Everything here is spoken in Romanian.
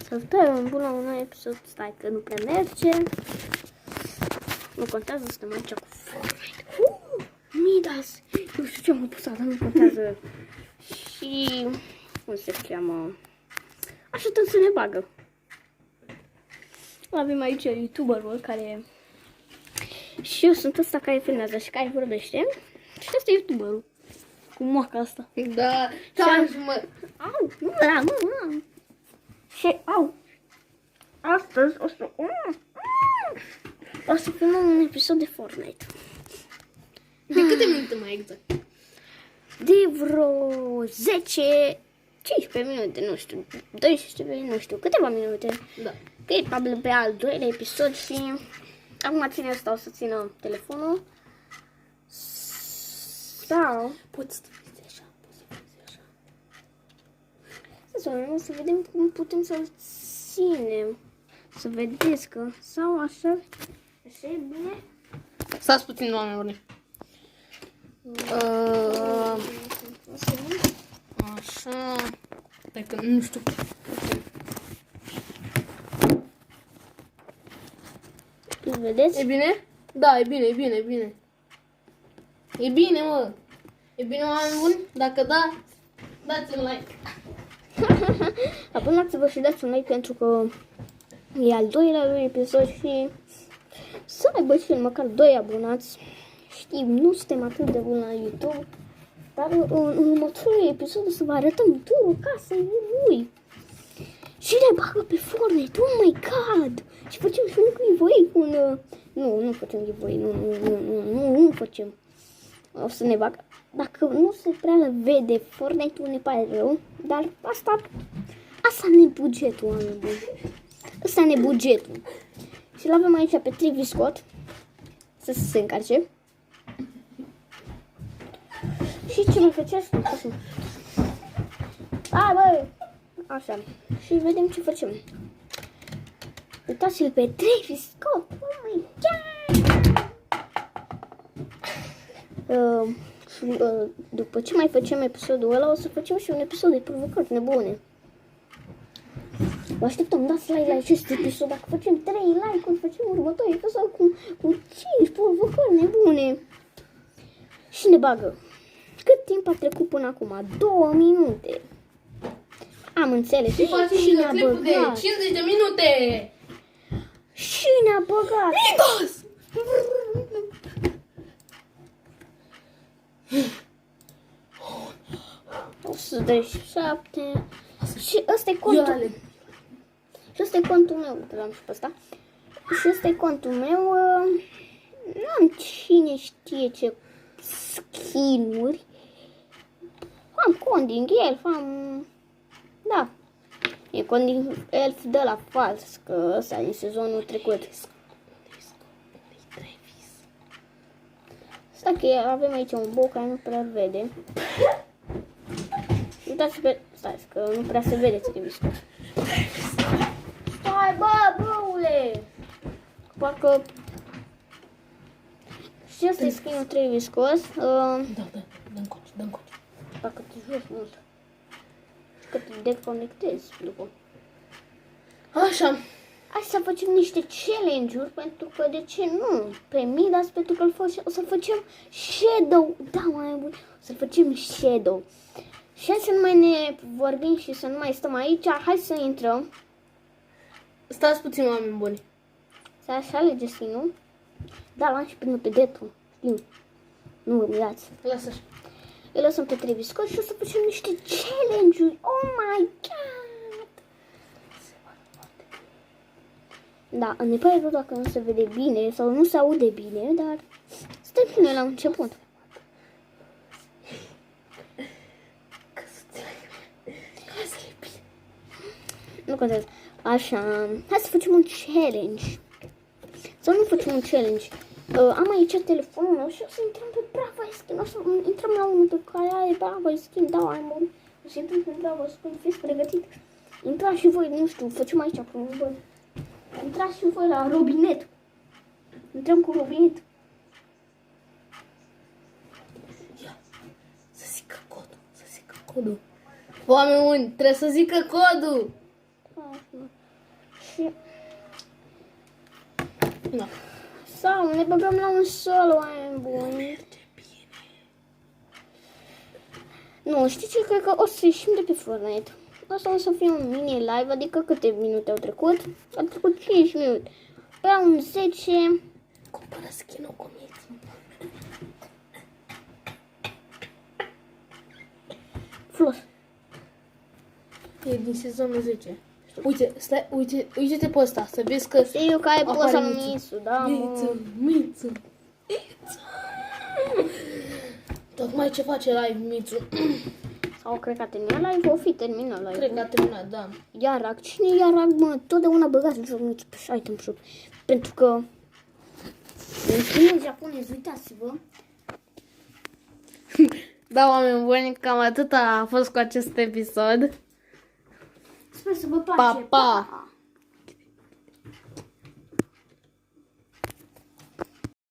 Salutare, bună un nou episod. Stai că nu prea merge. Nu contează, suntem aici cu Fortnite. Midas! Nu știu ce am apăsat, dar nu contează. Și... cum se cheamă? Așteptăm să ne bagă. Avem aici youtuberul care... și eu sunt ăsta care filmează și care vorbește. Și ăsta e youtuberul. Cu moaca asta. Da, mă. Au, nu era, mă. Și, au. Astăzi o să filmăm un episod de Fortnite. De câte minute mai exact? De vreo 10, 15 minute, nu știu, 12, nu știu, câteva minute. Da. Că e probabil pe al doilea episod și acum ține asta, o să țină telefonul. Sau... Poți să vezi așa, poți să vezi așa. Să vedem cum putem să-l ținem. Să vedeți că... sau așa... așa e bine? Stați puțin, oameni buni. Așa... Stai că nu știu. Vedeți? E bine? Da, e bine, e bine, e bine. E bine, mă. E bine, oameni buni? Dacă da, dați un like. Abonați-vă și dați un like pentru că e al doilea lui episod și să aibă și el măcar 2 abonați. Știm, nu suntem atât de buni la YouTube, dar în următorul episod o să vă arătăm turul casei lui. Și ne bagă pe Fortnite, oh my god! Și facem și un giveaway cu un... Nu facem giveaway, nu facem. O să ne bagă. Dacă nu se prea vede Fortnite-ul, ne pare rău, dar asta ne bugetul, oameni buni. Asta ne bugetul. Și l-avem aici pe Travis Scott să se încarce. Și ce mai faceți? Hai, băi! Așa. Și vedem ce facem. Uitați-l pe Travis Scott. Oh my god! După ce mai facem episodul ăla, o să facem și un episod de provocări nebune. Vă așteptăm, dați like la acest episod. Dacă facem 3 like-uri, facem următorul episod cu 5 provocări nebune. Și ne bagă. Cât timp a trecut până acum? 2 minute. Am înțeles. Și ne-a băgat. De 50 de minute. Și ne-a băgat. Midas! 137. Și ăsta e contul. Și ăsta e contul meu. Uite, l-am și pe ăsta. Și ăsta e contul meu. Nu am cine știe ce skin-uri. Am cont din Elf, da. E cont din Elf de la fals, că ăsta din sezonul trecut. Stai că avem aici un boc care nu prea vede. Uitați pe... Stai că nu prea se vede Travis Scott. Stai, băule! Parcă... Și ăsta e skin-ul Travis Scott. Da, dă-mi coci. Dacă te joci mult. Și că te deconectezi după. Așa. Hai să facem niște challenge-uri, pentru că de ce nu? Pe Midas, pentru că o să facem Shadow. Da, mai bun. O să facem Shadow. Și hai să nu mai ne vorbim și să nu mai stăm aici. Hai să intrăm. Stați puțin, oameni buni. Să așa alege skin-ul. Da, l-am și prins pe Detul. Știu. Nu vă mirați. Lasă așa. Îl lăsăm pe Travis Scott și o să facem niște challenge-uri. Oh my god! Da, ne pare rău dacă nu se vede bine sau nu se aude bine, dar stai bine la început. Nu contează. Așa, hai să facem un challenge. Sau nu facem un challenge. Am aici telefonul meu și o să intrăm pe Bravo Skin. O să intrăm la unul pe care are Bravo Skin. Da, am bun. O să intrăm pe Bravo Skin. Fiți pregătit. Intrați și voi, nu știu, facem aici promovări. Intrați și voi la robinet. Intrăm cu robinet. Ia, să zică codul. Oameni buni, trebuie să zică codul. Și... No. Sau ne băgăm la un solo, oameni buni. Nu, știi ce? Cred că o să ieșim de pe Fortnite. Asta o să fie un mini live, adică câte minute au trecut? Au trecut 5 minute. Pe la un 10... Cumpără skin-ul cu miți. Flos. E din sezonul 10. Uite, stai, uite-te pe ăsta, să vezi că Știu că ai pus apare anumițul, da, mă. Mițu. Tocmai ce face live Mițu. Sau cred că a terminat live, o fi terminat live. Cred că a terminat, da. Iarac, cine e Iarac, mă? Totdeauna băgați în joc mici pe item shop. Pentru că... În japonez, uitați-vă. Da, oameni buni, cam atât a fost cu acest episod. Sper să vă place. Pa, pa!